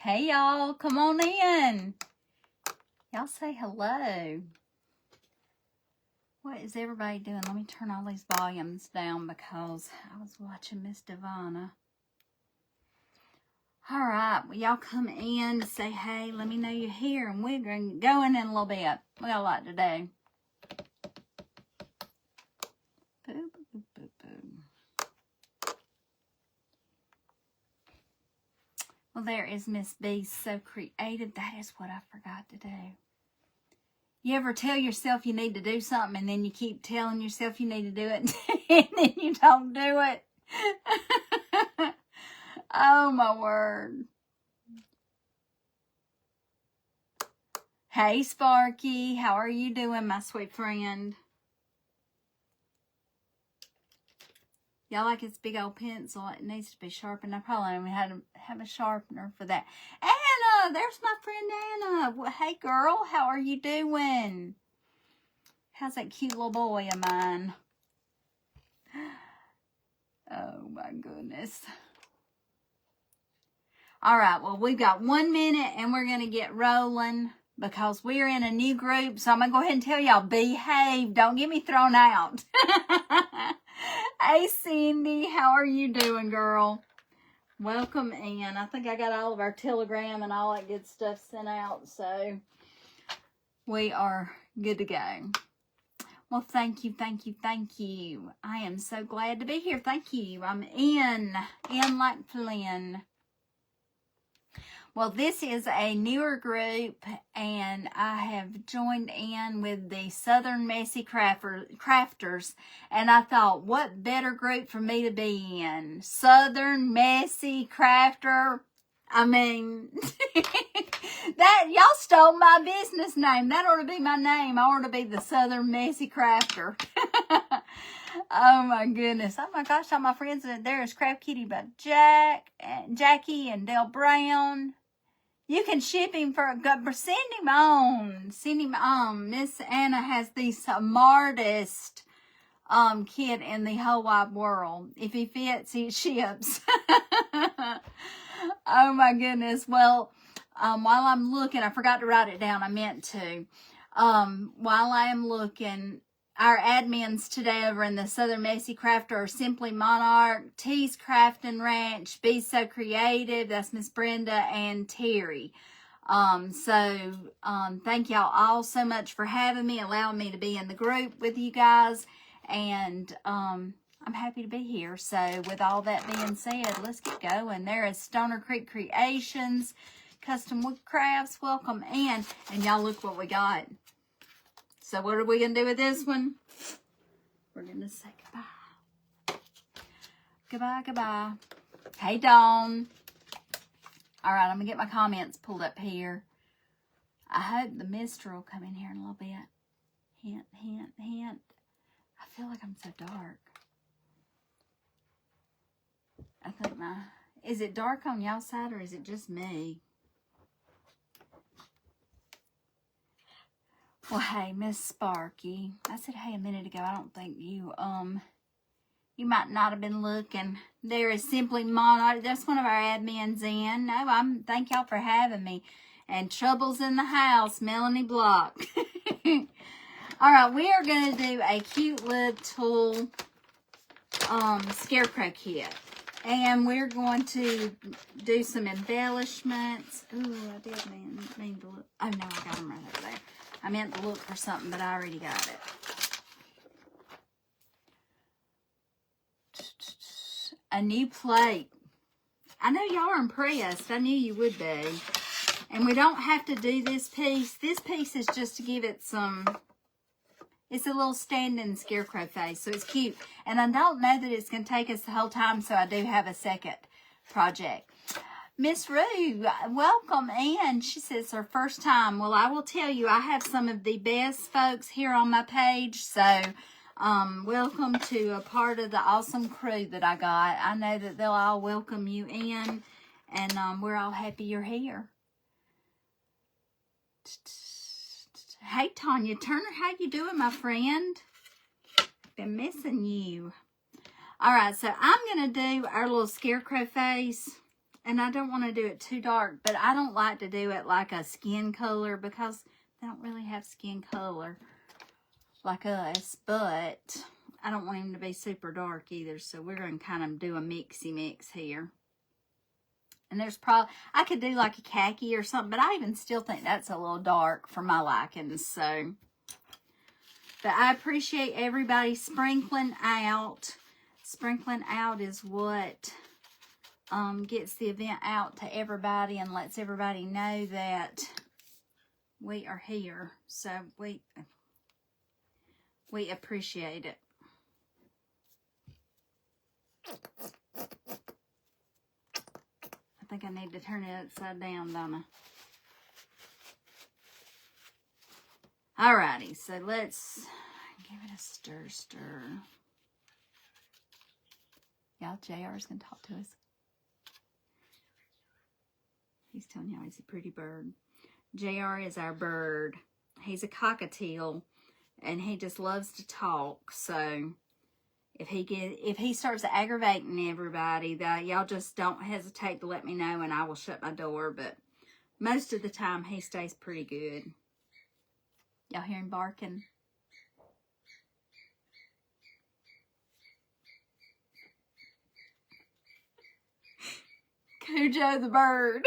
Hey, y'all. Come on in. Y'all say hello. What is everybody doing? Let me turn all these volumes down because I was watching Miss Devonna. All right. Well, y'all come in to say hey. Let me know you're here, and we're going to go in a little bit. We got a lot to do. Boo, boo, boo, boo, boo. Well, there is Miss B, so creative. That is what I forgot to do. You ever tell yourself you need to do something and then you keep telling yourself you need to do it and then you don't do it? Oh, my word. Hey, Sparky. How are you doing, my sweet friend? Y'all like its big old pencil? It needs to be sharpened. I probably don't even have a sharpener for that. Anna! There's my friend Anna. Well, hey, girl. How are you doing? How's that cute little boy of mine? Oh, my goodness. All right. Well, we've got 1 minute, and we're going to get rolling because we're in a new group. So I'm going to go ahead and tell y'all, behave. Don't get me thrown out. Hey, Cindy, how are you doing, girl? Welcome in. I think I got all of our telegram and all that good stuff sent out, so we are good to go. Well, thank you, thank you, thank you. I am so glad to be here. Thank you. I'm in like Flynn. Well, this is a newer group, and I have joined in with the Southern Messy Crafters, and I thought, what better group for me to be in? Southern Messy Crafter. I mean, that y'all stole my business name. That ought to be my name. I ought to be the Southern Messy Crafter. Oh my goodness. Oh my gosh, all my friends. There is Craft Kitty by Jackie and Dale Brown. You can ship him for send him on. Send him on. Miss Anna has the smartest kid in the whole wide world. If he fits, he ships. Oh my goodness. Well, while I'm looking, I forgot to write it down. I meant to. While I am looking, our admins today over in the Southern Messy Crafter are Simply Monarch, T's Craft and Ranch, Be So Creative, that's Miss Brenda, and Terry. Thank y'all all so much for having me, allowing me to be in the group with you guys, and I'm happy to be here. So with all that being said, let's get going. There is Stoner Creek Creations, Custom Wood Crafts, welcome in, and y'all look what we got. So what are we going to do with this one? We're going to say goodbye. Goodbye, goodbye. Hey, Dawn. All right, I'm going to get my comments pulled up here. I hope the mister will come in here in a little bit. Hint, hint, hint. I feel like I'm so dark. I think is it dark on y'all's side or is it just me? Well, hey, Miss Sparky. I said hey a minute ago. I don't think you you might not have been looking. There is Simply Monarch. That's one of our admins in. No, thank y'all for having me. And Trouble's in the house, Melanie Block. All right, we are going to do a cute little Scarecrow kit. And we're going to do some embellishments. Ooh, I did mean to look. Oh, no, I got them right over there. I meant to look for something, but I already got it. A new plate. I know y'all are impressed. I knew you would be. And we don't have to do this piece. This piece is just to give it some... It's a little standing scarecrow face, so it's cute. And I don't know that it's going to take us the whole time, so I do have a second project. Miss Rue, welcome in. She says it's her first time. Well, I will tell you, I have some of the best folks here on my page. So, welcome to a part of the awesome crew that I got. I know that they'll all welcome you in, and we're all happy you're here. Hey, Tanya Turner, how you doing, my friend? Been missing you. All right, so I'm going to do our little scarecrow face. And I don't want to do it too dark, but I don't like to do it like a skin color because they don't really have skin color like us. But I don't want him to be super dark either, so we're going to kind of do a mixy mix here. And there's probably, I could do like a khaki or something, but I even still think that's a little dark for my likings. So, but I appreciate everybody sprinkling out. Sprinkling out is what gets the event out to everybody and lets everybody know that we are here. So we appreciate it. I think I need to turn it upside down, don't I? Alrighty, so let's give it a stir. Y'all, JR is going to talk to us. He's telling y'all he's a pretty bird. JR is our bird. He's a cockatiel, and he just loves to talk. So if he starts aggravating everybody, y'all just don't hesitate to let me know, and I will shut my door. But most of the time, he stays pretty good. Y'all hear him barking? Cujo the bird.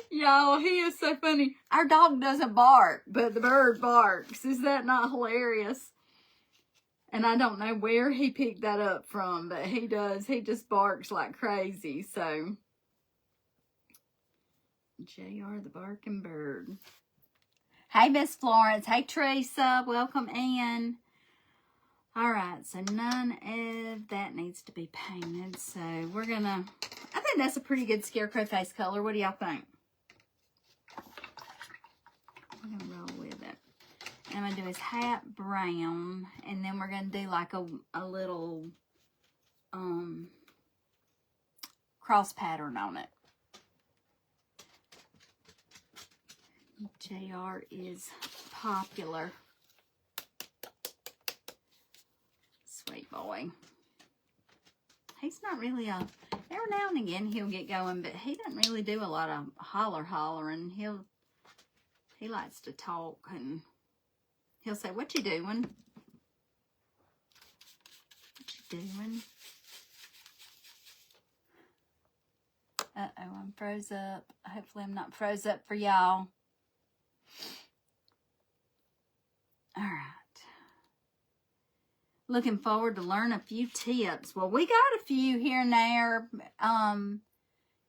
Y'all, he is so funny. Our dog doesn't bark, but the bird barks. Is that not hilarious? And I don't know where he picked that up from, but he does. He just barks like crazy. So, JR the barking bird. Hey, Miss Florence. Hey, Teresa. Welcome in. All right, so none of that needs to be painted. So we're going to, I think that's a pretty good Scarecrow face color. What do y'all think? We're going to roll with it. And I'm going to do his hat brown. And then we're going to do like a little cross pattern on it. JR is popular. Sweet boy. He's not really every now and again he'll get going, but he doesn't really do a lot of hollering. He likes to talk, and he'll say, "What you doing? What you doing?" Uh-oh, I'm froze up. Hopefully I'm not froze up for y'all. All right. Looking forward to learn a few tips. Well, we got a few here and there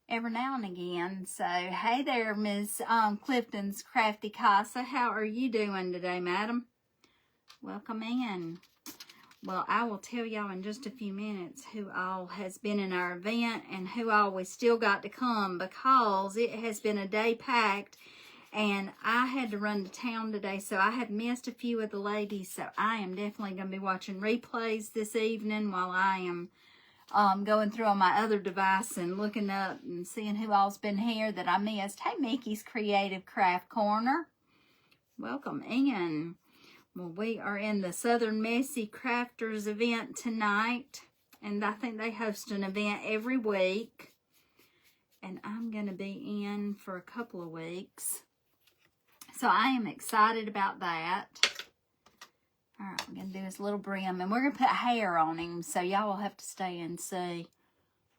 every now and again. So, hey there, Miss Clifton's Crafty Casa. How are you doing today, madam? Welcome in. Well, I will tell y'all in just a few minutes who all has been in our event and who all we still got to come, because it has been a day packed. And I had to run to town today, so I have missed a few of the ladies. So I am definitely going to be watching replays this evening while I am going through on my other device and looking up and seeing who all's been here that I missed. Hey, Mickey's Creative Craft Corner. Welcome in. Well, we are in the Southern Messy Crafters event tonight. And I think they host an event every week. And I'm going to be in for a couple of weeks. So I am excited about that. All right, we're going to do this little brim. And we're going to put hair on him. So y'all will have to stay and see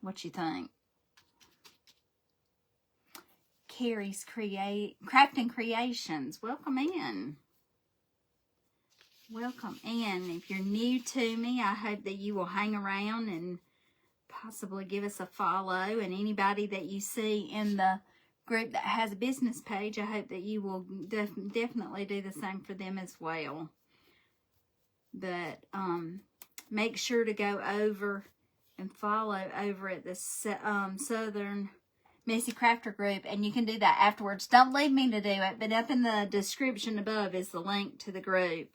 what you think. Carrie's Crafting Creations. Welcome in. Welcome in. If you're new to me, I hope that you will hang around and possibly give us a follow. And anybody that you see in the group that has a business page, I hope that you will definitely do the same for them as well. But make sure to go over and follow over at the Southern Messy Crafter group, and you can do that afterwards. Don't leave me to do it, but up in the description above is the link to the group,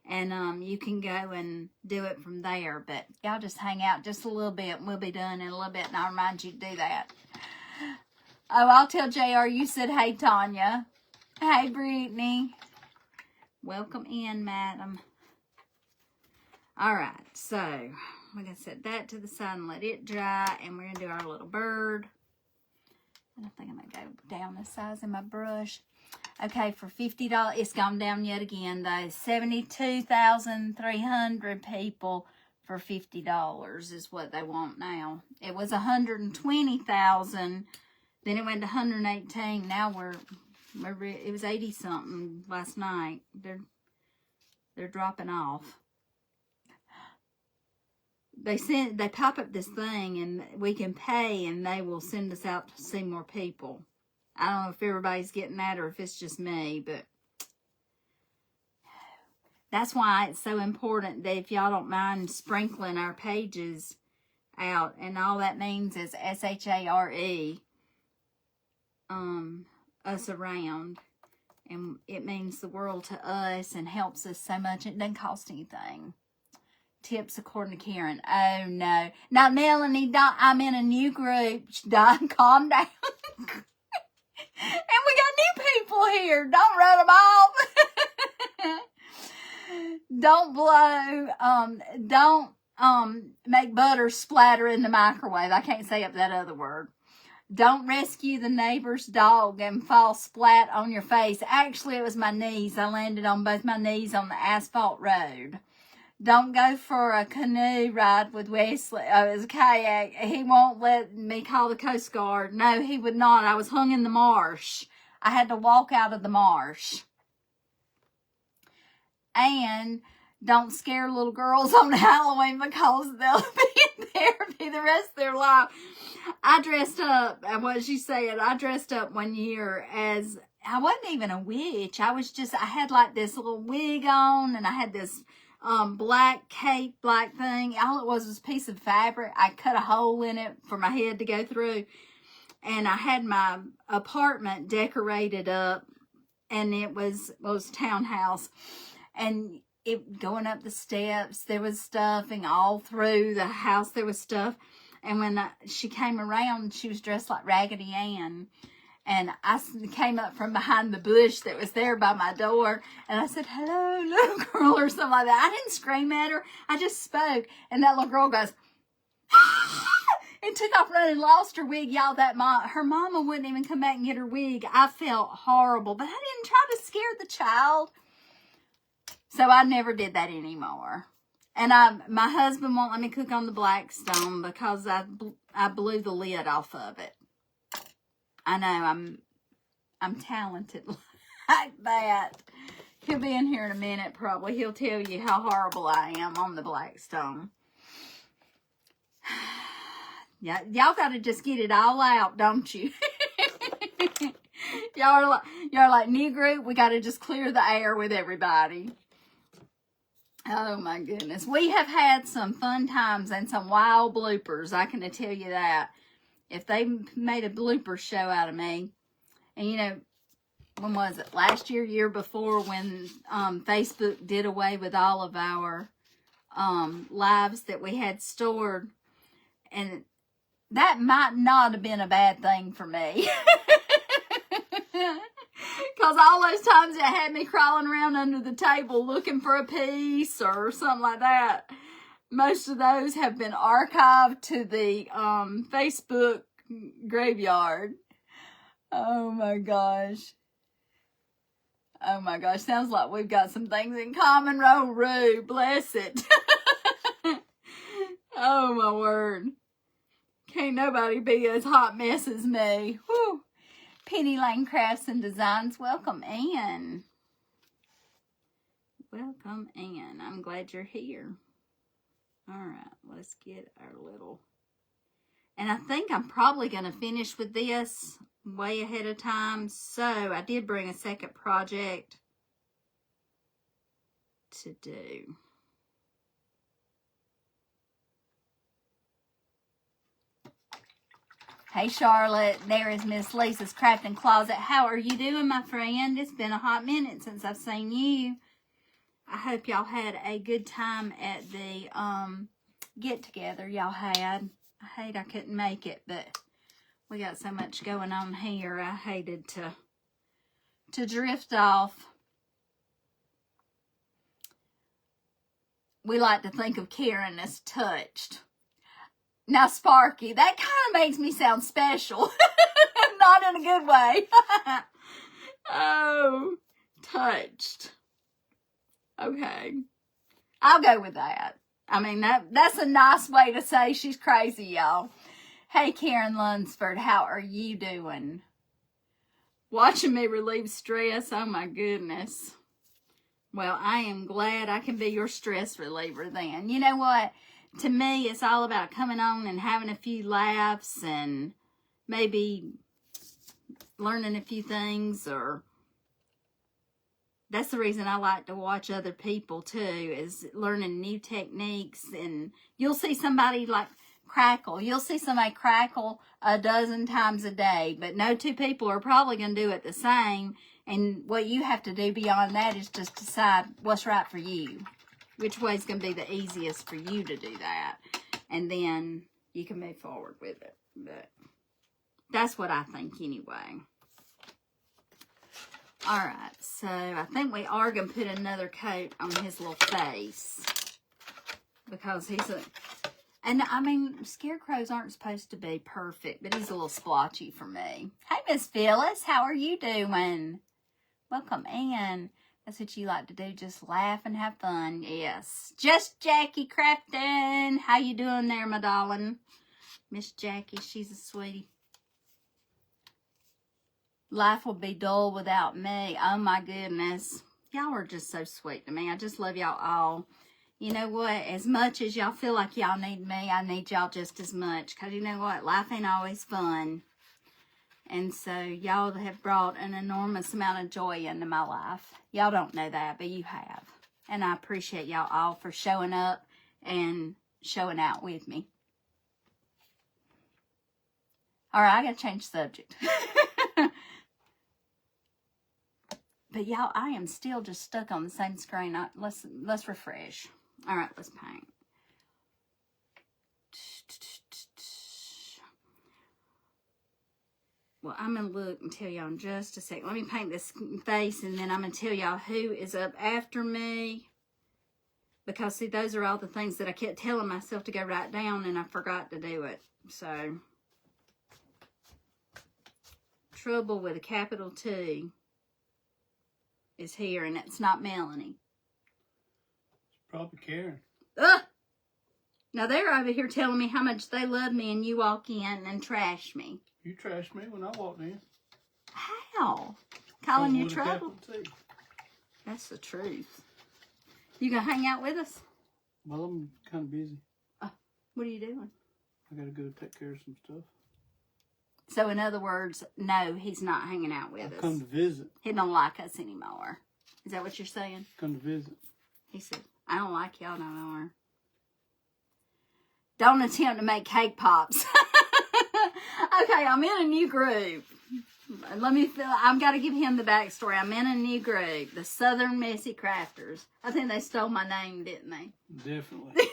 and you can go and do it from there. But y'all just hang out just a little bit, and we'll be done in a little bit, and I'll remind you to do that. Oh, I'll tell JR you said, hey, Tanya. Hey, Brittany. Welcome in, madam. All right, so we're going to set that to the side and let it dry. And we're going to do our little bird. And I think I'm going to go down the size of my brush. Okay, for $50, it's gone down yet again, though. 72,300 people for $50 is what they want now. It was 120,000, then it went to 118. Now it was 80 something last night. They're dropping off. They pop up this thing and we can pay and they will send us out to see more people. I don't know if everybody's getting that or if it's just me, but that's why it's so important that if y'all don't mind sprinkling our pages out, and all that means is SHARE, us around, and it means the world to us and helps us so much. It doesn't cost anything. Tips according to Karen. Oh no, now Melanie, I'm in a new group. Calm down. And we got new people here. Don't run them off. Don't blow. Don't make butter splatter in the microwave. I can't say up that other word. Don't rescue the neighbor's dog and fall splat on your face. Actually, it was my knees. I landed on both my knees on the asphalt road. Don't go for a canoe ride with Wesley. Oh, it was a kayak. He won't let me call the Coast Guard. No, he would not. I was hung in the marsh. I had to walk out of the marsh. And don't scare little girls on Halloween because they'll be in therapy the rest of their life. I dressed up, what she said, I dressed up one year as, I wasn't even a witch. I had like this little wig on and I had this black cape, black thing. All it was a piece of fabric. I cut a hole in it for my head to go through. And I had my apartment decorated up. And it was townhouse. And it going up the steps, there was stuffing all through the house. There was stuff. And when she came around, she was dressed like Raggedy Ann. And I came up from behind the bush that was there by my door. And I said, hello, little girl, or something like that. I didn't scream at her. I just spoke. And that little girl goes, ah! And took off running, lost her wig. Y'all, her mama wouldn't even come back and get her wig. I felt horrible. But I didn't try to scare the child. So I never did that anymore. And my husband won't let me cook on the Blackstone because I blew the lid off of it. I know I'm talented like that. He'll be in here in a minute probably. He'll tell you how horrible I am on the Blackstone. Yeah, y'all got to just get it all out, don't you? y'all are like new group. We got to just clear the air with everybody. Oh my goodness. We have had some fun times and some wild bloopers. I can tell you that. If they made a blooper show out of me, and you know, when was it? Last year, year before, when Facebook did away with all of our lives that we had stored, and that might not have been a bad thing for me. Because all those times it had me crawling around under the table looking for a piece or something like that. Most of those have been archived to the Facebook graveyard. Oh my gosh. Oh my gosh. Sounds like we've got some things in common. Roo, bless it. Oh my word. Can't nobody be as hot mess as me. Whew. Penny Lane Crafts and Designs. Welcome in. Welcome in. I'm glad you're here. All right, let's get our little, and I think I'm probably going to finish with this way ahead of time. So I did bring a second project to do. Hey Charlotte, there is Miss Lisa's Crafting Closet. How are you doing, my friend? It's been a hot minute since I've seen you. I hope y'all had a good time at the get-together y'all had. I hate I couldn't make it, but we got so much going on here. I hated to drift off. we like to think of Karen as touched. Now, Sparky, that kind of makes me sound special. Not in a good way. Oh, touched. Okay. I'll go with that. I mean, that's a nice way to say she's crazy, y'all. Hey, Karen Lunsford, how are you doing? Watching me relieve stress. Oh, my goodness. Well, I am glad I can be your stress reliever then. You know what? To me, it's all about coming on and having a few laughs and maybe learning a few things, or that's the reason I like to watch other people too, is learning new techniques. And you'll see somebody like crackle. You'll see somebody crackle a dozen times a day, but no two people are probably going to do it the same. And what you have to do beyond that is just decide what's right for you. Which way is going to be the easiest for you to do that. And then you can move forward with it. But that's what I think anyway. Alright, so I think we are going to put another coat on his little face. Because he's a... And I mean, scarecrows aren't supposed to be perfect, but he's a little splotchy for me. Hey, Miss Phyllis, how are you doing? Welcome in. That's what you like to do, just laugh and have fun. Yes. Just Jackie Crafton. How you doing there, my darling? Miss Jackie, she's a sweetie. Life will be dull without me. Oh, my goodness. Y'all are just so sweet to me. I just love y'all all. You know what? As much as y'all feel like y'all need me, I need y'all just as much. Because you know what? Life ain't always fun. And so y'all have brought an enormous amount of joy into my life. Y'all don't know that, but you have. And I appreciate y'all all for showing up and showing out with me. All right, I got to change the subject. But y'all, I am still just stuck on the same screen. Let's refresh. All right, let's paint. Well, I'm going to look and tell y'all in just a second. Let me paint this face, and then I'm going to tell y'all who is up after me. Because, see, those are all the things that I kept telling myself to go write down, and I forgot to do it. So, trouble with a capital T is here, and it's not Melanie. It's probably Karen. Ugh! Now, they're over here telling me how much they love me, and you walk in and trash me. You trashed me when I walked in. How? Calling you trouble? That's the truth. You gonna hang out with us? Well, I'm kind of busy. What are you doing? I gotta go take care of some stuff. So, in other words, no, he's not hanging out with us. Come to visit. He don't like us anymore. Is that what you're saying? Come to visit. He said, I don't like y'all no more. Don't attempt to make cake pops. Okay, I'm in a new group. I've got to give him the backstory. I'm in a new group, the Southern Messy Crafters. I think they stole my name, didn't they? Definitely.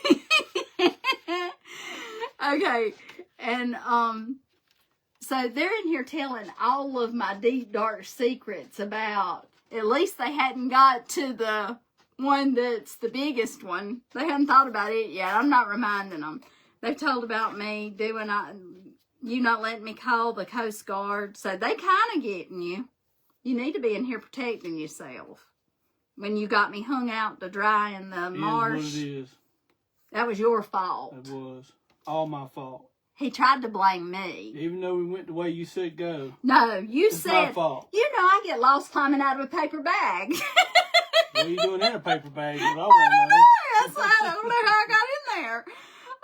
Okay, and so they're in here telling all of my deep, dark secrets about, at least they hadn't got to the one that's the biggest one. They hadn't thought about it yet. I'm not reminding them. They've told about me doing, you not letting me call the Coast Guard. So they kind of getting you. You need to be in here protecting yourself. When you got me hung out to dry in the marsh. It is what it is. That was your fault. It was. All my fault. He tried to blame me. Even though we went the way you said go. No, you said. It's my fault. You know I get lost climbing out of a paper bag. What are you doing in a paper bag? I don't know. I don't know how I got in there.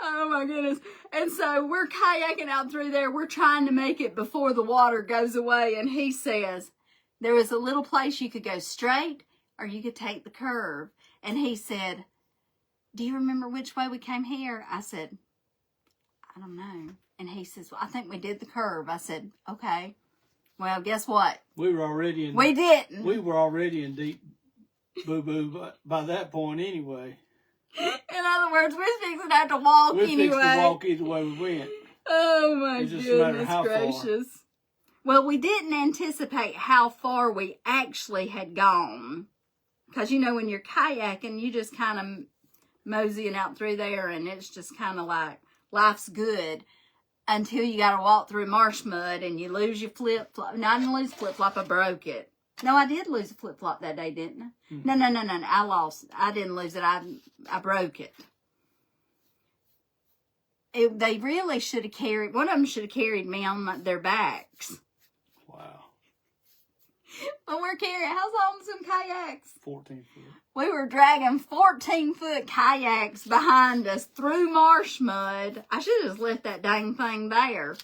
Oh my goodness. And so we're kayaking out through there. We're trying to make it before the water goes away. And he says, there was a little place you could go straight or you could take the curve. And he said, do you remember which way we came here? I said, I don't know. And he says, well, I think we did the curve. I said, okay. Well, guess what? We were already in. We didn't. We were already in deep boo-boo by that point anyway. In other words, we're fixing to have to walk anyway. We're fixing to walk either way we went. Oh my goodness gracious. Well, we didn't anticipate how far we actually had gone. Because, you know, when you're kayaking, you just kind of moseying out through there, and it's just kind of like life's good until you got to walk through marsh mud and you lose your flip-flop. No, I didn't lose a flip-flop. I broke it. No, I did lose a flip-flop that day, didn't I? Hmm. No. I lost it. I didn't lose it. I broke it. They really should have carried, one of them should have carried me on their backs. Wow. When we're carrying, how long some kayaks? 14 foot. We were dragging 14-foot kayaks behind us through marsh mud. I should have just left that dang thing there.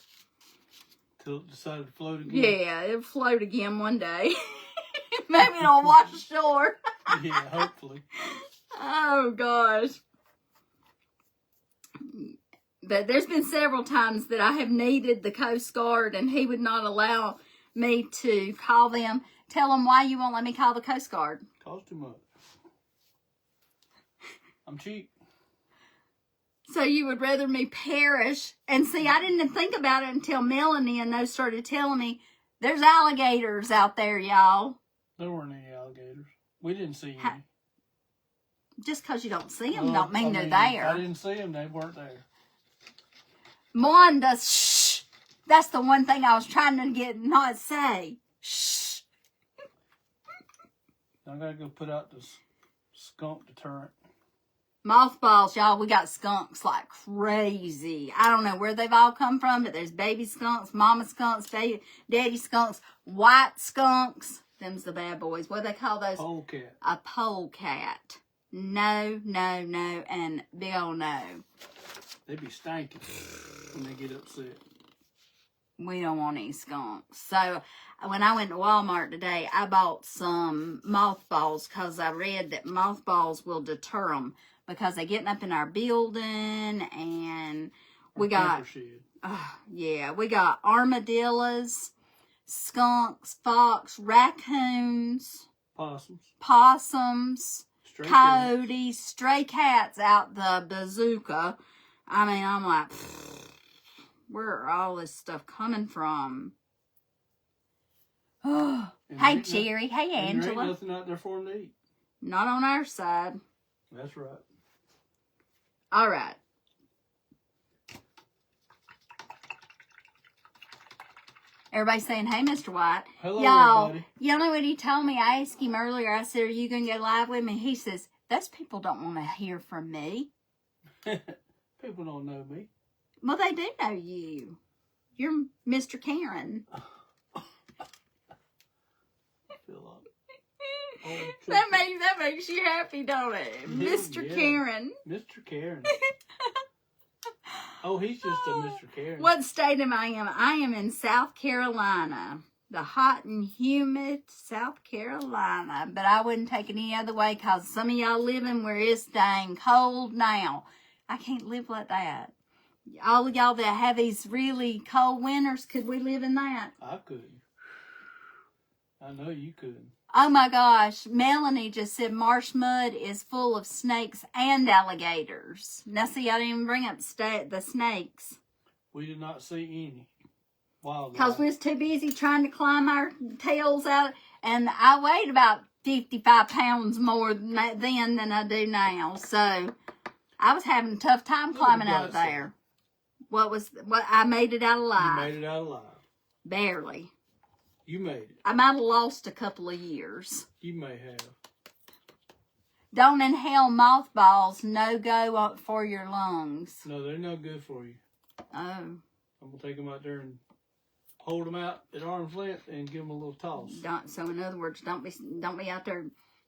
Till it decided to float again? Yeah, it'll float again one day. Maybe it'll wash ashore. Yeah, hopefully. Oh, gosh. But there's been several times that I have needed the Coast Guard, and he would not allow me to call them. Tell them why you won't let me call the Coast Guard. Cost too much. I'm cheap. So you would rather me perish. And see, I didn't think about it until Melanie and those started telling me, there's alligators out there, y'all. There weren't any alligators. We didn't see any. Just because you don't see them don't mean they're there. I didn't see them. They weren't there. Mwanda, shh. That's the one thing I was trying to get not say. Shh. I gotta go put out this skunk deterrent. Mothballs, y'all. We got skunks like crazy. I don't know where they've all come from, but there's baby skunks, mama skunks, daddy skunks, white skunks. Them's the bad boys. What do they call those? Polecat. A polecat. No, and big old no. They be stinking when they get upset. We don't want any skunks. So when I went to Walmart today, I bought some mothballs because I read that mothballs will deter them because they're getting up in our building, and we got, we got armadillos, skunks, fox, raccoons, possums, coyotes, stray cats out the bazooka. I mean, I'm like, where are all this stuff coming from? Oh, hey, Jerry. Hey, Angela. There ain't nothing out there for them to eat. Not on our side. That's right. All right. Everybody saying, hey, Mr. White. Hello, y'all, everybody. Y'all know what he told me? I asked him earlier. I said, are you going to go live with me? He says, those people don't want to hear from me. People don't know me. Well, they do know you. You're Mr. Karen. That makes you happy, don't it? Yeah, Mr. Karen. Mr. Karen. Oh, he's just a Mr. Karen. What state am I in? I am in South Carolina. The hot and humid South Carolina. But I wouldn't take it any other way because some of y'all living where it's dang cold now. I can't live like that. All of y'all that have these really cold winters, could we live in that? I couldn't. I know you couldn't. Oh my gosh, Melanie just said marsh mud is full of snakes and alligators. Now see, I didn't even bring up the snakes. We did not see any wildlife. Because we was too busy trying to climb our tails out. And I weighed about 55 pounds more than I do now. So I was having a tough time climbing out of there. What I made it out alive. You made it out alive. Barely. You made it. I might have lost a couple of years. You may have. Don't inhale mothballs. No go for your lungs. No, they're no good for you. Oh. I'm going to take them out there and hold them out at arm's length and give them a little toss. So in other words, don't be out there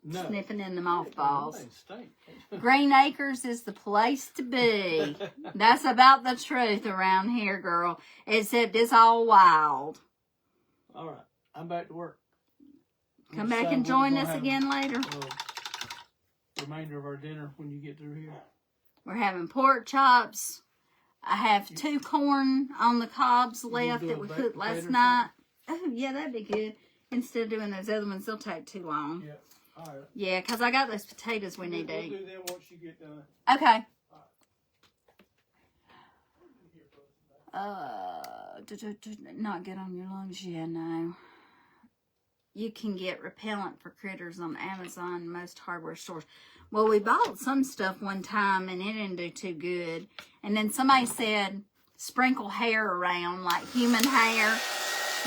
sniffing in the They mothballs. stink. Green Acres is the place to be. That's about the truth around here, girl. Except it's all wild. All right. I'm back to work. Come back and join us again later. Remainder of our dinner when you get through here. We're having pork chops. I have 2 corn on the cobs left that we cooked last night. Oh, yeah, that'd be good. Instead of doing those other ones, they'll take too long. Yeah. All right. Yeah, because I got those potatoes we need to eat. We'll do them once you get done. Okay. Not good on your lungs, yeah, no. you can get repellent for critters on Amazon, most hardware stores. Well, we bought some stuff one time and it didn't do too good. And then somebody said sprinkle hair around, like human hair.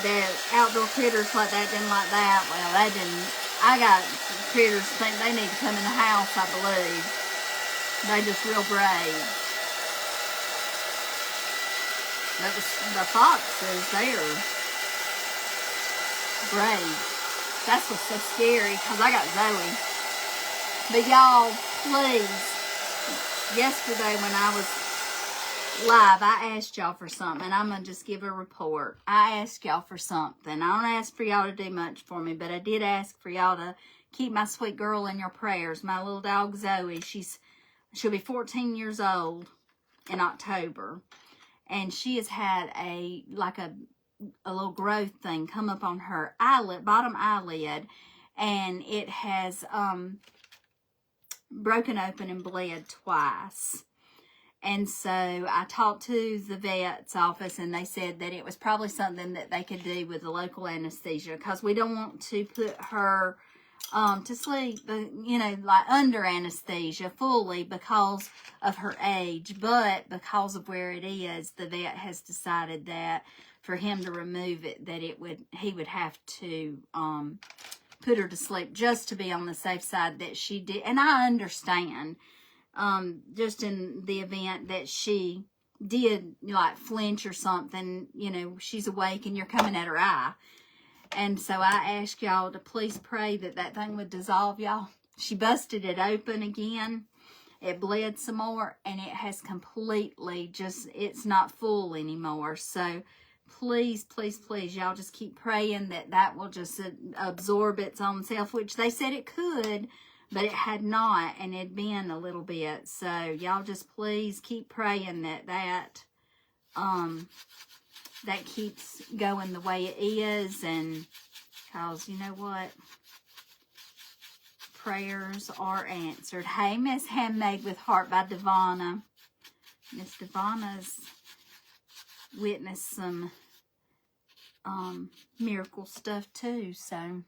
That outdoor critters like that didn't like that. Well, that didn't. I got critters think they need to come in the house, I believe. They just real brave. But the foxes, they're brave. That's what's so scary, because I got Zoe. But y'all, please, yesterday when I was live, I asked y'all for something, and I'm going to just give a report. I asked y'all for something. I don't ask for y'all to do much for me, but I did ask for y'all to keep my sweet girl in your prayers. My little dog Zoe, she'll be 14 years old in October, and she has had a little growth thing come up on her eyelid, bottom eyelid, and it has broken open and bled twice. And so I talked to the vet's office, and they said that it was probably something that they could do with the local anesthesia, because we don't want to put her to sleep, like under anesthesia fully because of her age. But because of where it is, the vet has decided that for him to remove it, that he would have to put her to sleep just to be on the safe side that she did. And I understand, just in the event that she did like flinch or something, she's awake and you're coming at her eye. And so I asked y'all to please pray that that thing would dissolve, y'all. She busted it open again. It bled some more, and it has completely it's not full anymore. So please, please, please, y'all just keep praying that will just absorb its own self, which they said it could, but it had not, and it'd been a little bit. So y'all just please keep praying that keeps going the way it is, and because you know what? Prayers are answered. Hey, Miss Handmade with Heart by Devonna. Miss Devonna's witnessed some miracle stuff too, so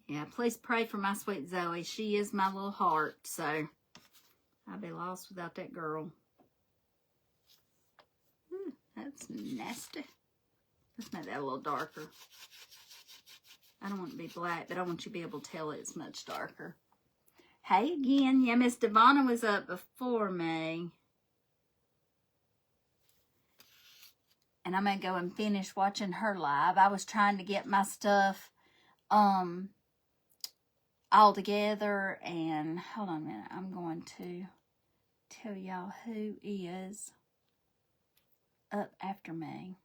yeah, please pray for my sweet Zoe. She is my little heart, so I'd be lost without that girl. Ooh, that's nasty. Let's make that a little darker. I don't want it to be black, but I want you to be able to tell it's much darker. Hey again. Yeah, Miss Devonna was up before me. And I'm going to go and finish watching her live. I was trying to get my stuff all together. And hold on a minute. I'm going to tell y'all who is up after me.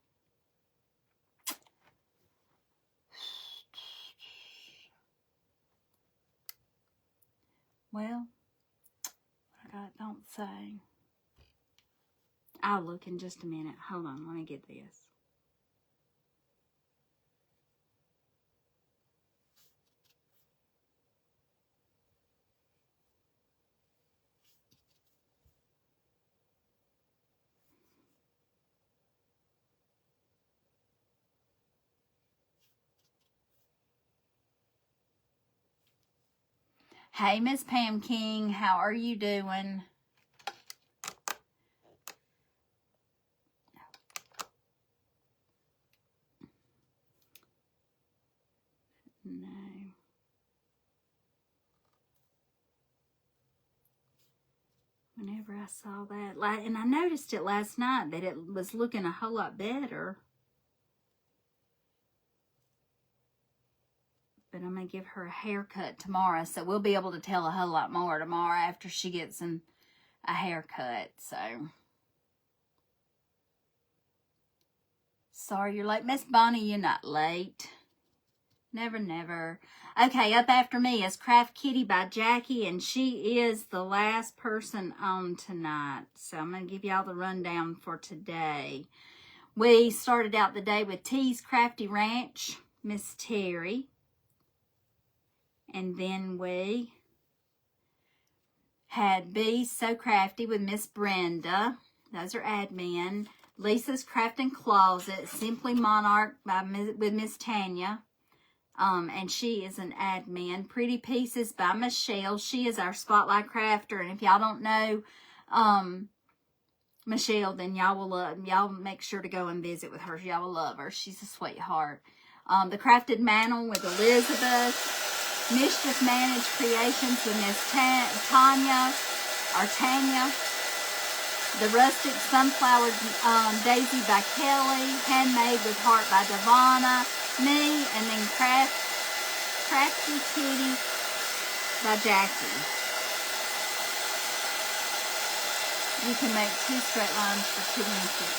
Well, what I don't say. I'll look in just a minute. Hold on, let me get this. Hey, Miss Pam King, how are you doing? No. Whenever I saw that, and I noticed it last night that it was looking a whole lot better. But I'm going to give her a haircut tomorrow, so we'll be able to tell a whole lot more tomorrow after she gets a haircut. So, sorry you're late. Miss Bonnie, you're not late. Never, never. Okay, up after me is Craft Kitty by Jackie, and she is the last person on tonight. So I'm going to give y'all the rundown for today. We started out the day with T's Crafty Ranch, Miss Terry. And then we had B's So Crafty with Miss Brenda. Those are admin. Lisa's Crafting Closet, Simply Monarch with Miss Tanya. And she is an admin. Pretty Pieces by Michelle. She is our spotlight crafter. And if y'all don't know Michelle, then y'all make sure to go and visit with her. Y'all will love her. She's a sweetheart. The Crafted Mantle with Elizabeth. Mischief Managed Creations with Miss Tanya. The Rustic Sunflower Daisy by Kelly. Handmade with Heart by Devonna. Me, and then Crafty Kitty by Jackie. You can make 2 straight lines for 2 inches.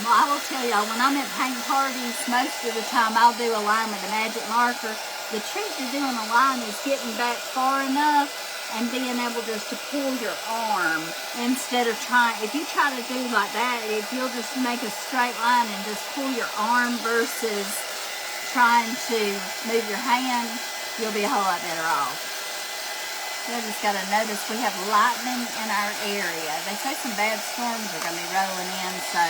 Well, I will tell y'all, when I'm at paint parties, most of the time I'll do a line with a magic marker. The trick to doing a line is getting back far enough and being able just to pull your arm instead of trying. If you try to do like that, if you'll just make a straight line and just pull your arm versus trying to move your hand, you'll be a whole lot better off. So I just got to notice we have lightning in our area. They say some bad storms are going to be rolling in, so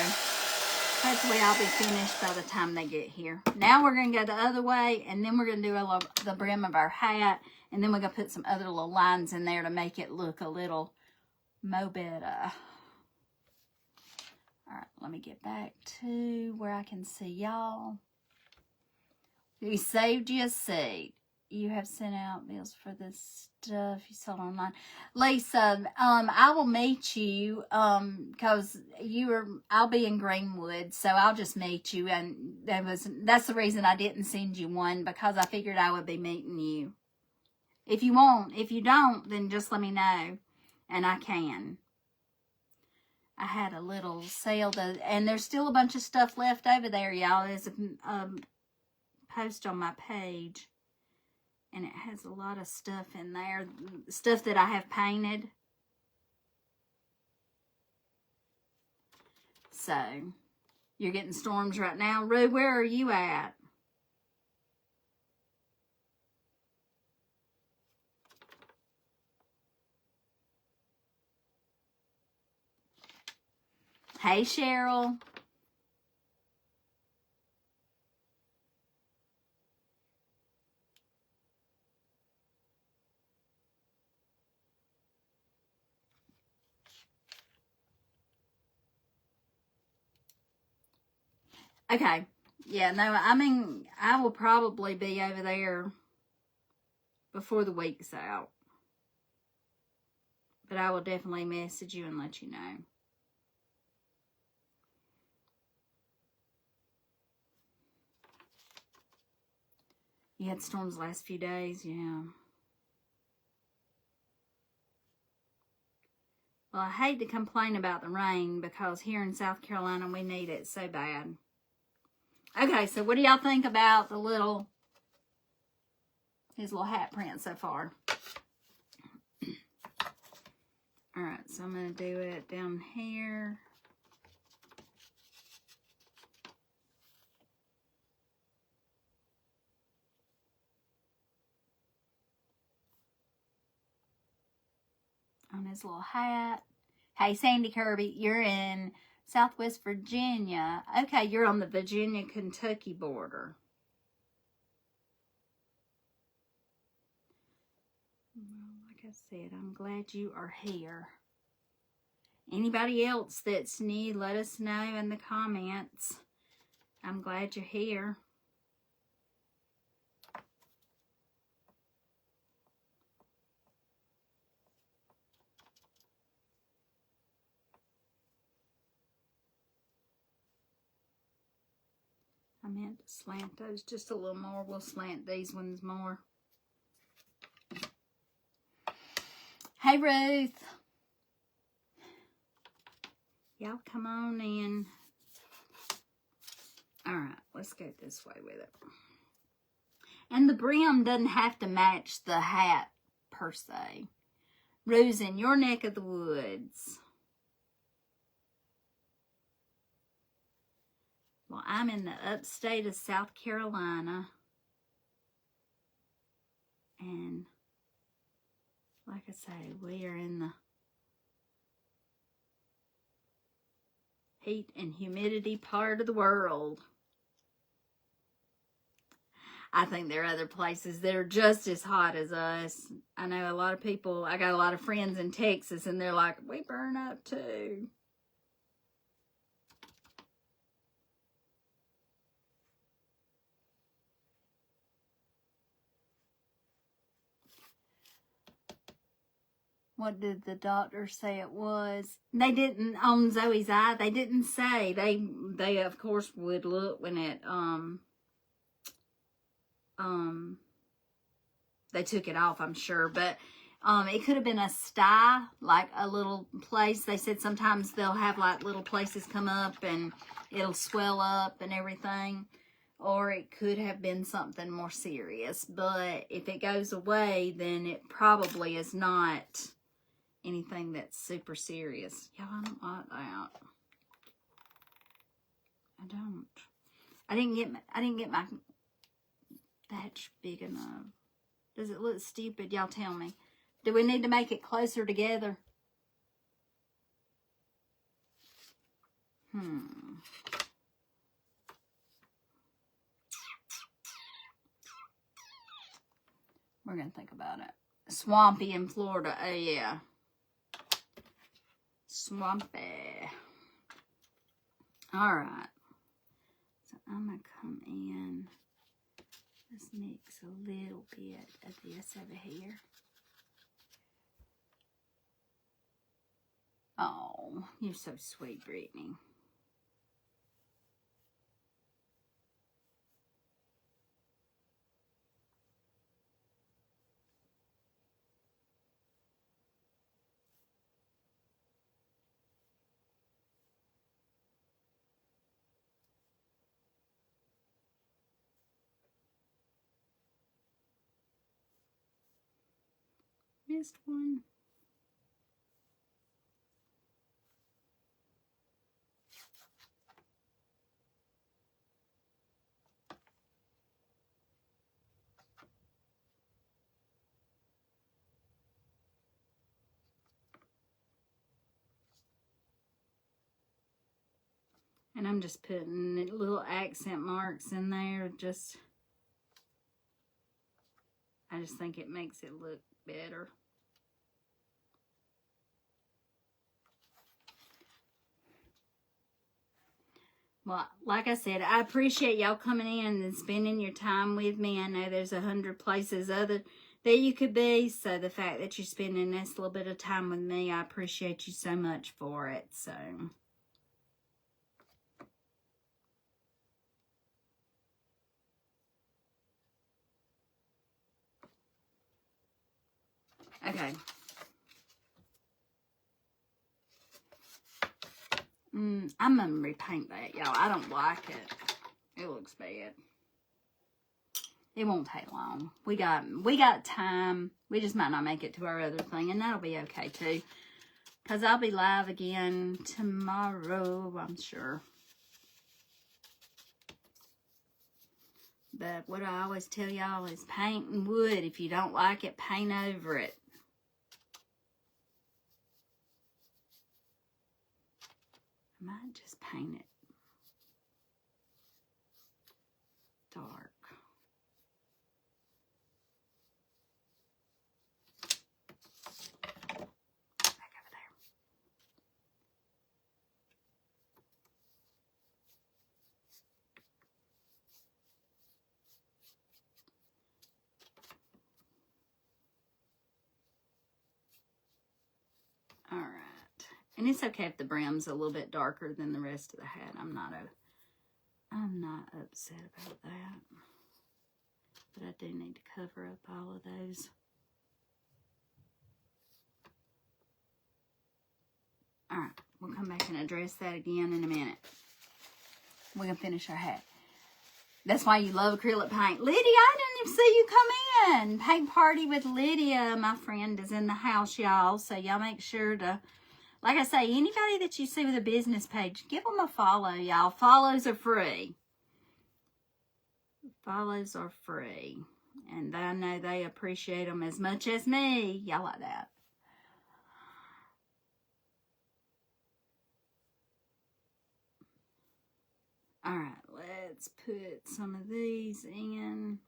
hopefully I'll be finished by the time they get here. Now we're going to go the other way, and then we're going to do the brim of our hat, and then we're going to put some other little lines in there to make it look a little more better. All right, let me get back to where I can see y'all. You saved you a seat. You have sent out bills for this stuff you sold online. Lisa, I will meet you, because I'll be in Greenwood, so I'll just meet you, and that's the reason I didn't send you one, because I figured I would be meeting you. If you won't, if you don't, then just let me know, and I can. I had a little sale, and there's still a bunch of stuff left over there, y'all. There's a post on my page. And it has a lot of stuff in there. Stuff that I have painted. So, you're getting storms right now. Rue, where are you at? Hey, Cheryl. Okay. Yeah, no, I mean, I will probably be over there before the week's out. But I will definitely message you and let you know. You had storms the last few days, yeah. Well, I hate to complain about the rain because here in South Carolina we need it so bad. Okay, so what do y'all think about his little hat print so far? Alright, so I'm going to do it down here. On his little hat. Hey, Sandy Kirby, you're in Southwest Virginia. Okay, you're on the Virginia-Kentucky border. Well, like I said, I'm glad you are here. Anybody else that's new, let us know in the comments. I'm glad you're here. I meant to slant those just a little more. We'll slant these ones more. Hey, Ruth. Y'all come on in. All right, let's go this way with it. And the brim doesn't have to match the hat per se. Rue's in your neck of the woods. Well, I'm in the upstate of South Carolina. And like I say, we are in the heat and humidity part of the world. I think there are other places that are just as hot as us. I know a lot of people, I got a lot of friends in Texas, and they're like, we burn up too. What did the doctor say it was? They didn't, on Zoe's eye, they didn't say. They of course would look when it, they took it off, I'm sure, but it could have been a sty, like a little place. They said sometimes they'll have like little places come up and it'll swell up and everything, or it could have been something more serious. But if it goes away, then it probably is not anything that's super serious. Y'all, I don't like that. I don't. I didn't get my thatch big enough. Does it look stupid? Y'all tell me. Do we need to make it closer together? We're going to think about it. Swampy in Florida. Oh, yeah. Swampy. All right. So I'm going to come in. Let's mix a little bit of this over here. Oh, you're so sweet, Brittany. Missed one. And I'm just putting little accent marks in there. I just think it makes it look better. Well, like I said, I appreciate y'all coming in and spending your time with me. I know there's 100 places other that you could be. So the fact that you're spending this little bit of time with me, I appreciate you so much for it. So... Okay. I'm going to repaint that, y'all. I don't like it. It looks bad. It won't take long. We got time. We just might not make it to our other thing, and that'll be okay, too. Because I'll be live again tomorrow, I'm sure. But what I always tell y'all is painting wood. If you don't like it, paint over it. I might just paint it dark. Back over there. All right. And it's okay if the brim's a little bit darker than the rest of the hat. I'm not upset about that. But I do need to cover up all of those. All right. We'll come back and address that again in a minute. We're going to finish our hat. That's why you love acrylic paint. Lydia, I didn't even see you come in. Paint party with Lydia. My friend is in the house, y'all. So y'all make sure to, like I say, anybody that you see with a business page, give them a follow, y'all. Follows are free. Follows are free. And I know they appreciate them as much as me. Y'all like that. All right, let's put some of these in.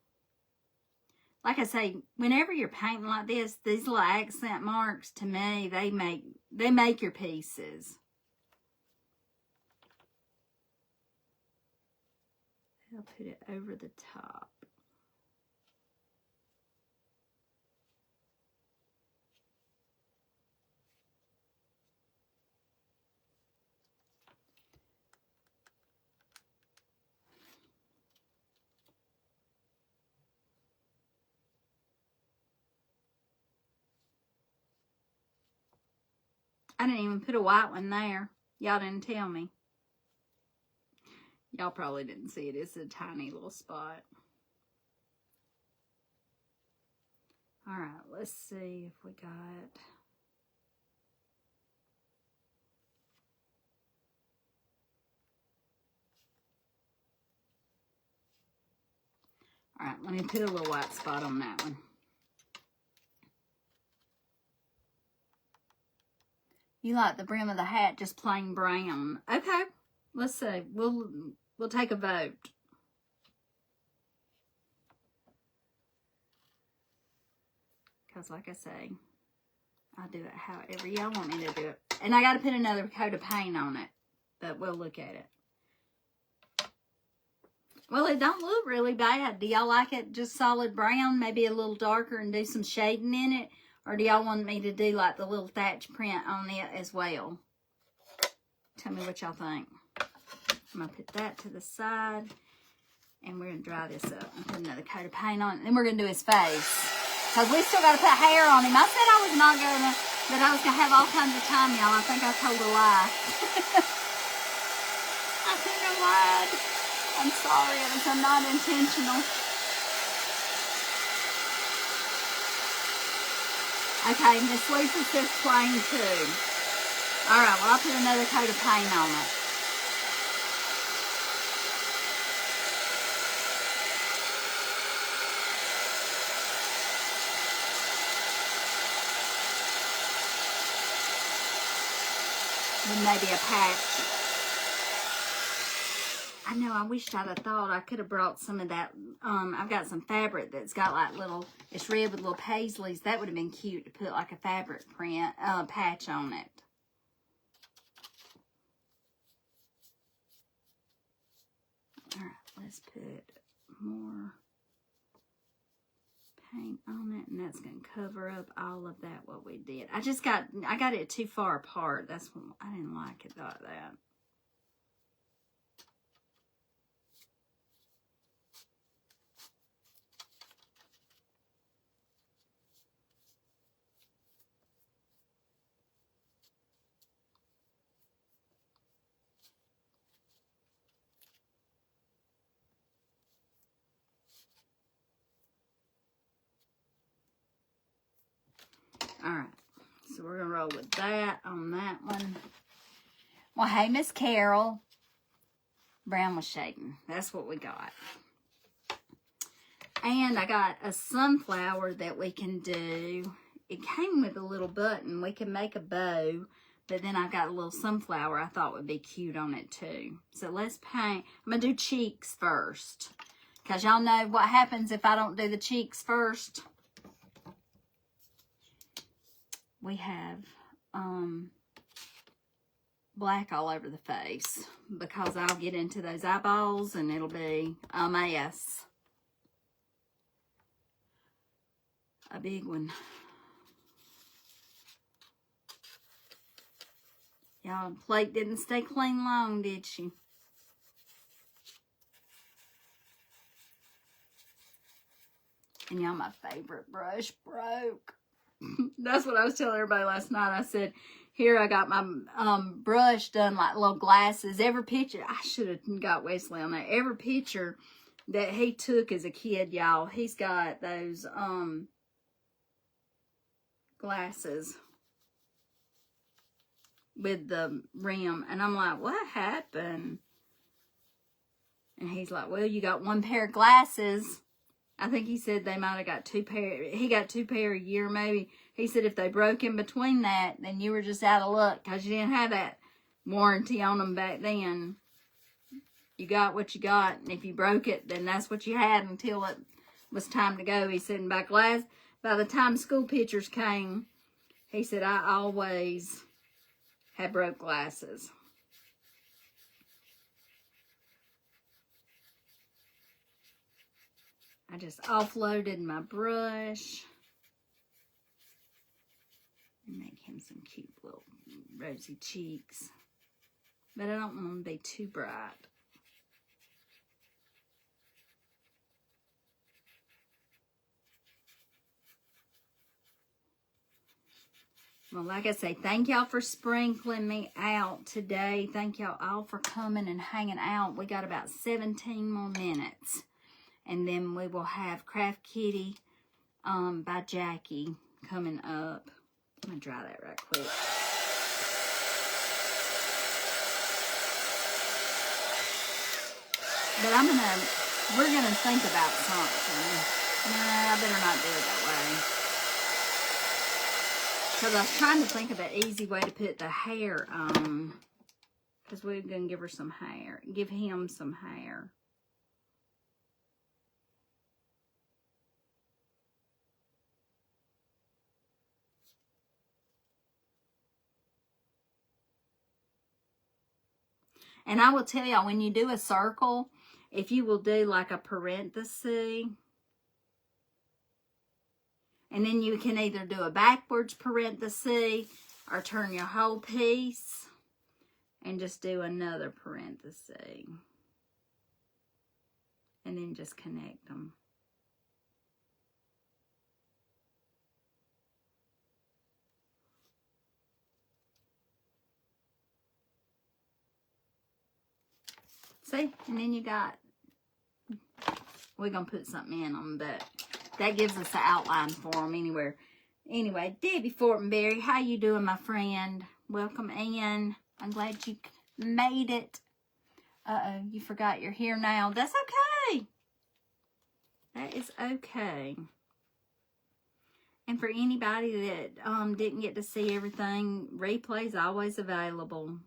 like I say, whenever you're painting like this, these little accent marks, to me, they make your pieces. I'll put it over the top. I didn't even put a white one there. Y'all didn't tell me. Y'all probably didn't see it. It's a tiny little spot. All right, let's see if we got... All right, let me put a little white spot on that one. You like the brim of the hat just plain brown. Okay, let's see. We'll take a vote. Because like I say, I'll do it however y'all want me to do it. And I got to put another coat of paint on it. But we'll look at it. Well, it don't look really bad. Do y'all like it just solid brown? Maybe a little darker and do some shading in it? Or do y'all want me to do like the little thatch print on it as well? Tell me what y'all think. I'm going to put that to the side. And we're going to dry this up and put another coat of paint on it. Then we're going to do his face. Because we still got to put hair on him. I said I was not going to, that I was going to have all kinds of time, y'all. I think I told a lie. I think I lied. I'm sorry. It was not intentional. Okay, Miss Lisa says plain too. Alright, well I'll put another coat of paint on it. Then maybe a patch. I know, I wished I'd have thought I could have brought some of that. I've got some fabric that's got like little, it's red with little paisleys. That would have been cute to put like a fabric print, patch on it. All right, let's put more paint on it, and that's going to cover up all of that, what we did. I got it too far apart. That's what, I didn't like it like that. All right, so we're going to roll with that on that one. Well, hey, Miss Carol. Brown with shading. That's what we got. And I got a sunflower that we can do. It came with a little button. We can make a bow, but then I've got a little sunflower I thought would be cute on it too. So let's paint. I'm going to do cheeks first, because y'all know what happens if I don't do the cheeks first. We have black all over the face because I'll get into those eyeballs and it'll be a mess. A big one. Y'all, plate didn't stay clean long, did she? And y'all, my favorite brush broke. That's what I was telling everybody last night. I said, here I got my brush done like little glasses. Every picture, I should have got Wesley on that. Every picture that he took as a kid, y'all, he's got those glasses with the rim. And I'm like, what happened? And he's like, well, you got one pair of glasses. I think he said they might have got two pair. He got two pair a year, maybe. He said if they broke in between that, then you were just out of luck because you didn't have that warranty on them back then. You got what you got, and if you broke it, then that's what you had until it was time to go. He said, by the time school pictures came, he said, I always had broke glasses. I just offloaded my brush. Make him some cute little rosy cheeks. But I don't want them to be too bright. Well, like I say, thank y'all for sprinkling me out today. Thank y'all all for coming and hanging out. We got about 17 more minutes. And then we will have Craft Kitty by Jackie coming up. I'm going to dry that right quick. But we're going to think about something. Nah, I better not do it that way. Because I was trying to think of an easy way to put the hair on. Because we're going to give her some hair. Give him some hair. And I will tell y'all, when you do a circle, if you will do like a parenthesis, and then you can either do a backwards parenthesis or turn your whole piece and just do another parenthesis. And then just connect them. See? And then you got, we're going to put something in them, but that gives us an outline for them anywhere. Anyway, Debbie Fortenberry, how you doing, my friend? Welcome in. I'm glad you made it. Uh-oh, you forgot you're here now. That's okay. That is okay. And for anybody that didn't get to see everything, replay's always available.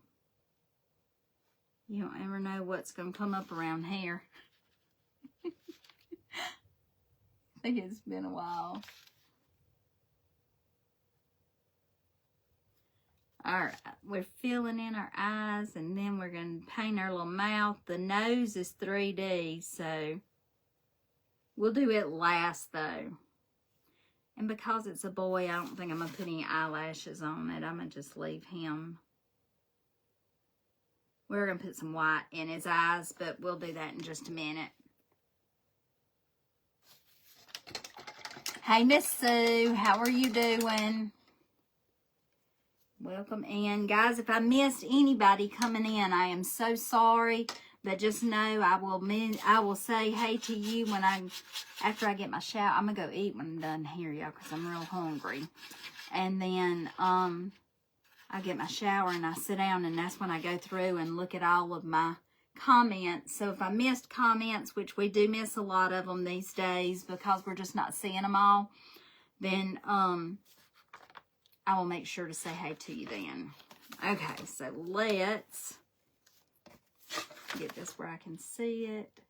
You don't ever know what's going to come up around here. I think it's been a while. Alright, we're filling in our eyes, and then we're going to paint our little mouth. The nose is 3D, so we'll do it last, though. And because it's a boy, I don't think I'm going to put any eyelashes on it. I'm going to just leave him. We're going to put some white in his eyes, but we'll do that in just a minute. Hey, Miss Sue, how are you doing? Welcome in. Guys, if I missed anybody coming in, I am so sorry. But just know I will say hey to you after I get my shower. I'm going to go eat when I'm done here, y'all, because I'm real hungry. And then I get my shower and I sit down, and that's when I go through and look at all of my comments. So if I missed comments, which we do miss a lot of them these days because we're just not seeing them all, then I will make sure to say hey to you then. Okay, so let's get this where I can see it.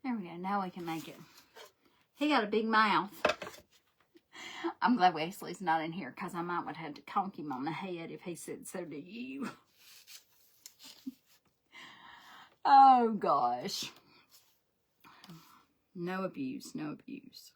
There we go. Now we can make it. He got a big mouth. I'm glad Wesley's not in here because I might would have to conk him on the head if he said so to you. Oh, gosh. No abuse. No abuse.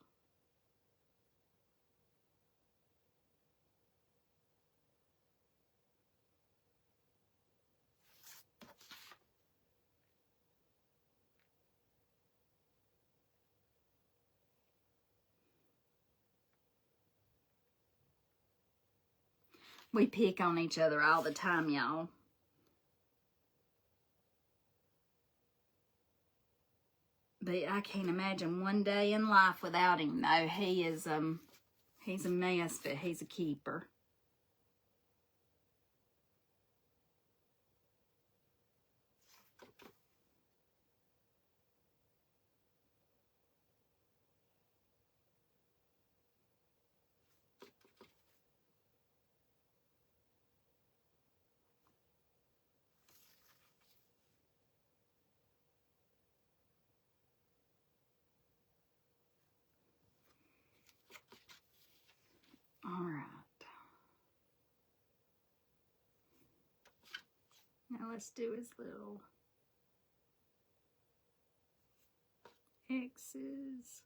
We pick on each other all the time, y'all. But I can't imagine one day in life without him, though. He's a mess, but he's a keeper. All right. Now let's do his little X's.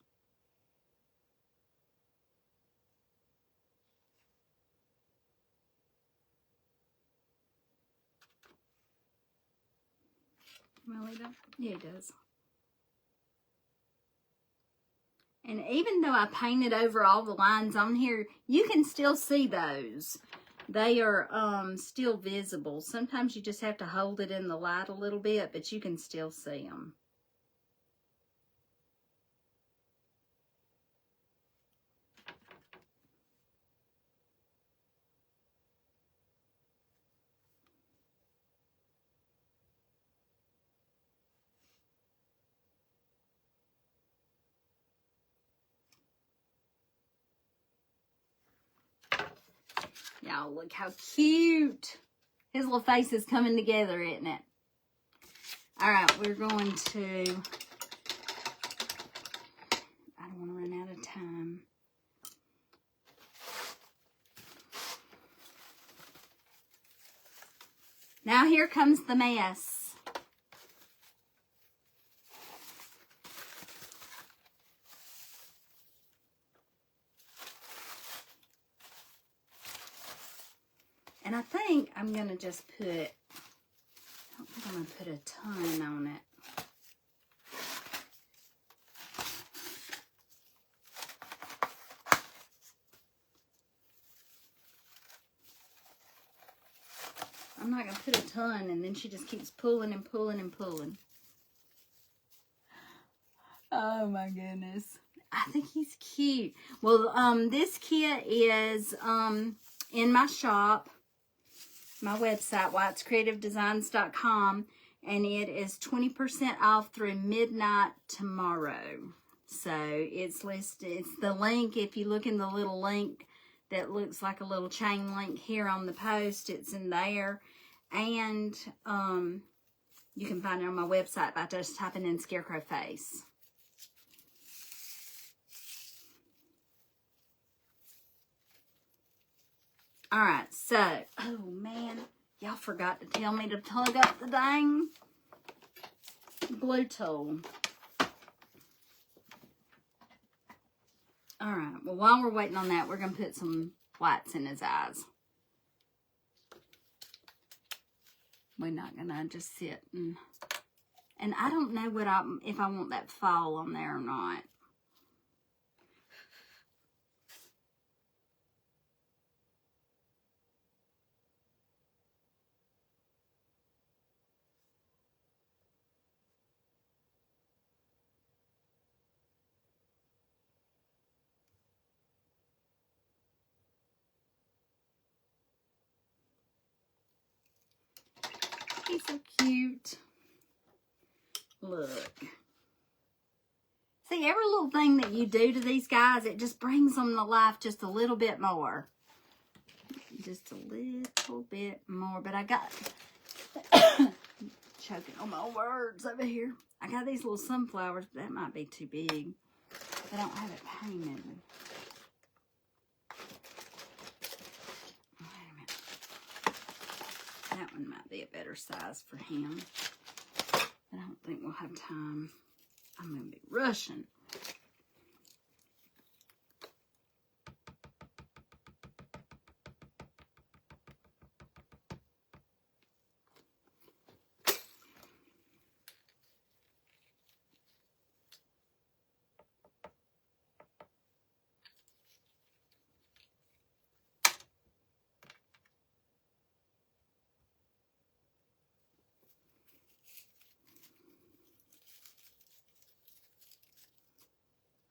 Well, he don't. Yeah, he does. And even though I painted over all the lines on here, you can still see those. They are still visible. Sometimes you just have to hold it in the light a little bit, but you can still see them. Y'all, look how cute. His little face is coming together, isn't it? All right, we're going to... I don't want to run out of time. Now here comes the mess. And I think I'm going to just put, I don't think I'm going to put a ton on it. I'm not going to put a ton, and then she just keeps pulling and pulling and pulling. Oh my goodness. I think he's cute. Well, this kit is in my shop. My website, whitescreativedesigns.com, and it is 20% off through midnight tomorrow. So it's listed, it's the link, if you look in the little link that looks like a little chain link here on the post, it's in there. And you can find it on my website by just typing in Scarecrow face. Alright, so, oh man, y'all forgot to tell me to tug up the dang glue tool. Alright, well while we're waiting on that, we're going to put some whites in his eyes. We're not going to just sit and I don't know what if I want that fall on there or not. He's so cute. Look. See, every little thing that you do to these guys, it just brings them to life just a little bit more. Just a little bit more. But I got... choking on my words over here. I got these little sunflowers, but that might be too big. I don't have it painted. Wait a minute. That one might be a better size for him. I don't think we'll have time. I'm going to be rushing.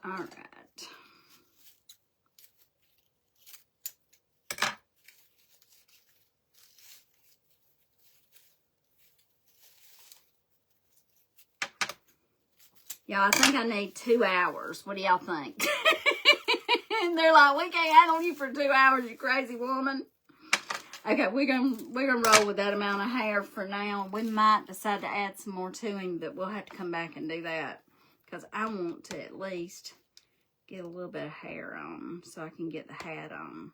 All right. Y'all, I think I need 2 hours. What do y'all think? And they're like, we can't hang on you for 2 hours, you crazy woman. Okay, we're gonna roll with that amount of hair for now. We might decide to add some more to him, but we'll have to come back and do that. Because I want to at least get a little bit of hair on him so I can get the hat on.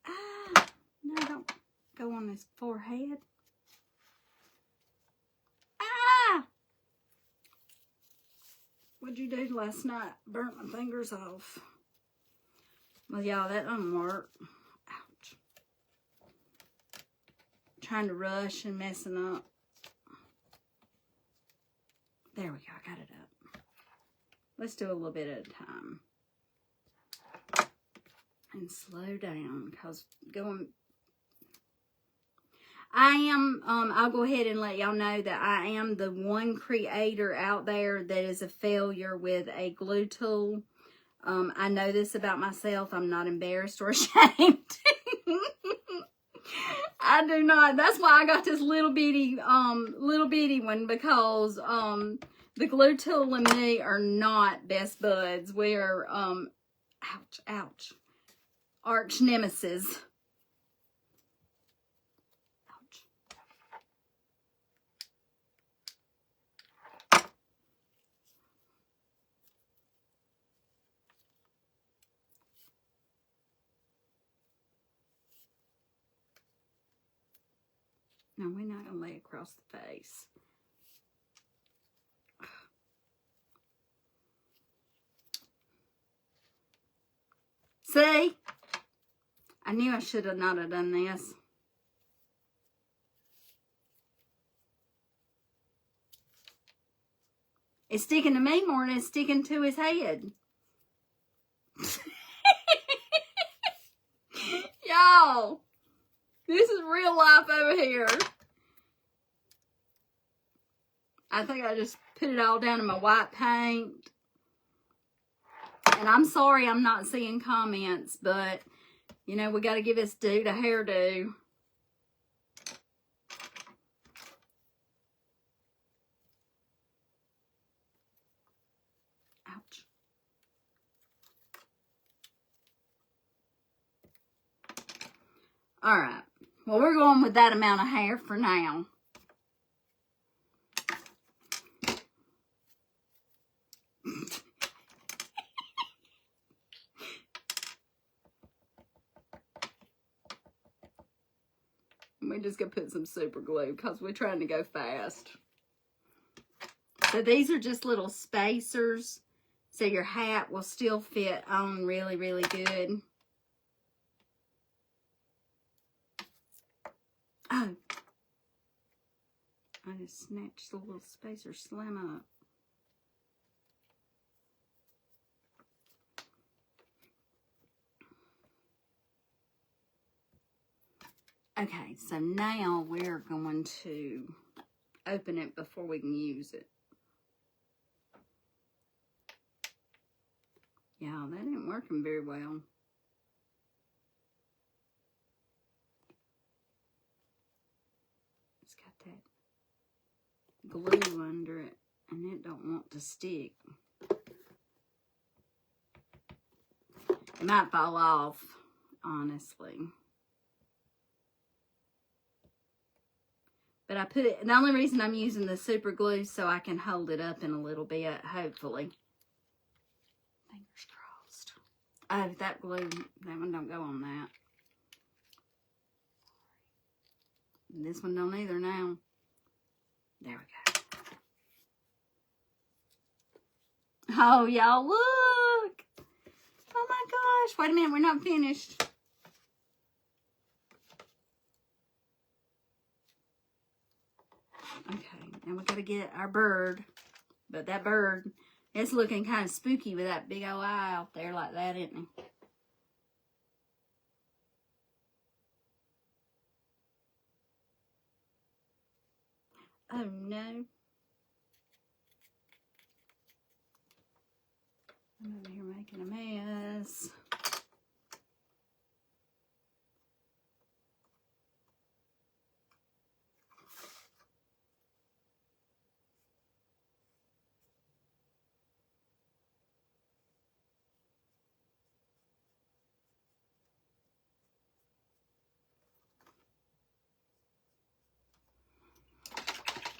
Ah, no, don't go on his forehead. Ah! What'd you do last night? Burnt my fingers off. Well, y'all, that doesn't work. Ouch. Trying to rush and messing up. There we go. I got it up. Let's do a little bit at a time. And slow down, because I'll go ahead and let y'all know that I am the one creator out there that is a failure with a glue tool. I know this about myself. I'm not embarrassed or ashamed. I do not. That's why I got this little bitty one, because the glue tool and me are not best buds. We are ouch, arch nemesis. Ouch. No, we're not gonna lay it across the face. See? I knew I should have not have done this. It's sticking to me more than it's sticking to his head. Y'all, this is real life over here. I think I just put it all down in my white paint. And I'm sorry I'm not seeing comments, but, you know, we got to give this dude a hairdo. Ouch. All right. Well, we're going with that amount of hair for now. We're just going to put some super glue because we're trying to go fast. So these are just little spacers, so your hat will still fit on really, really good. Oh, I just snatched the little spacer slim up. Okay, so now we're going to open it before we can use it. Yeah, that ain't working very well. It's got that glue under it, and it don't want to stick. It might fall off, honestly. But I put it, the only reason I'm using the super glue is so I can hold it up in a little bit, hopefully. Fingers crossed. Oh, that glue, that one don't go on that. And this one don't either now. There we go. Oh, y'all, look. Oh my gosh. Wait a minute, we're not finished. Okay, now we got to get our bird. But that bird is looking kind of spooky with that big old eye out there like that, isn't he? Oh no. I'm over here making a mess.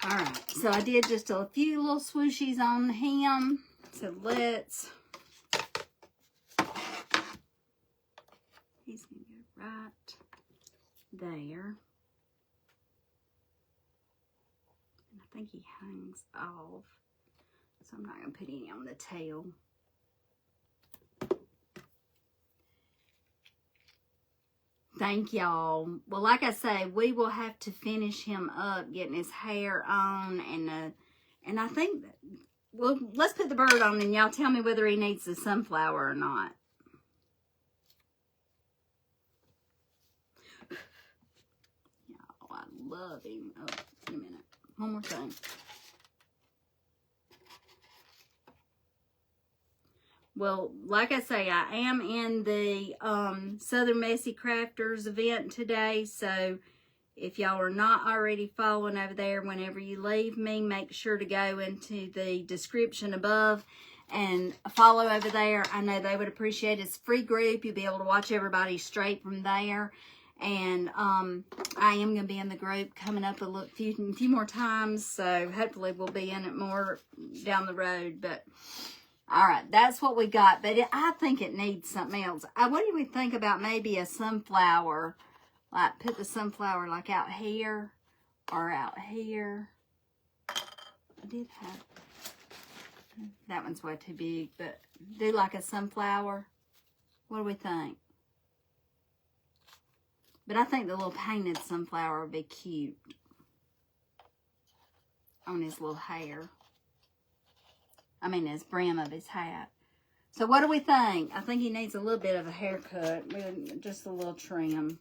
Alright, so I did just a few little swooshies on him. So let's, he's going to go right there. And I think he hangs off. So I'm not going to put any on the tail. Thank y'all. Well, like I say, we will have to finish him up, getting his hair on, and I think that, well, let's put the bird on, and y'all tell me whether he needs the sunflower or not. Y'all, I love him. Oh, wait a minute. One more thing. Well, like I say, I am in the Southern Messy Crafters event today, so if y'all are not already following over there, whenever you leave me, make sure to go into the description above and follow over there. I know they would appreciate it. It's a free group. You'll be able to watch everybody straight from there. And I am going to be in the group coming up a few more times, so hopefully we'll be in it more down the road. But all right, that's what we got. But I think it needs something else. What do we think about maybe a sunflower? Like, put the sunflower, like, out here or out here. I did have... That one's way too big, but do, like, a sunflower. What do we think? But I think the little painted sunflower would be cute on his little hair. I mean, his brim of his hat. So what do we think? I think he needs a little bit of a haircut. Just a little trim.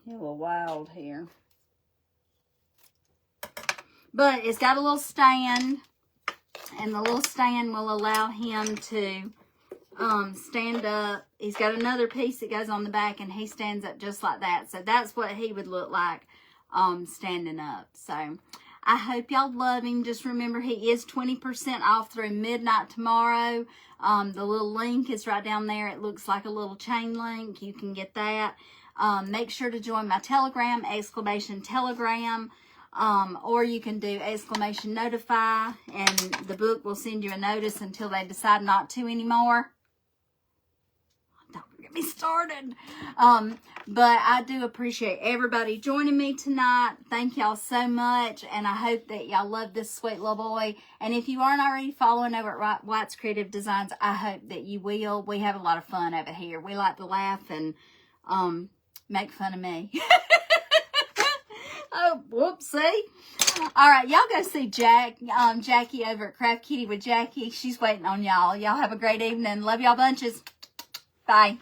He's a little wild here. But it's got a little stand. And the little stand will allow him to stand up. He's got another piece that goes on the back, and he stands up just like that. So that's what he would look like standing up. So I hope y'all love him. Just remember, he is 20% off through midnight tomorrow. The little link is right down there. It looks like a little chain link. You can get that. Make sure to join my Telegram, !Telegram. Or you can do !Notify, and the book will send you a notice until they decide not to anymore. Don't get me started. But I do appreciate everybody joining me tonight. Thank y'all so much, and I hope that y'all love this sweet little boy. And if you aren't already following over at White's Creative Designs, I hope that you will. We have a lot of fun over here. We like to laugh and make fun of me. Oh, whoopsie. All right, y'all go see Jackie over at Craft Kitty with Jackie. She's waiting on y'all. Y'all have a great evening. Love y'all bunches. Bye.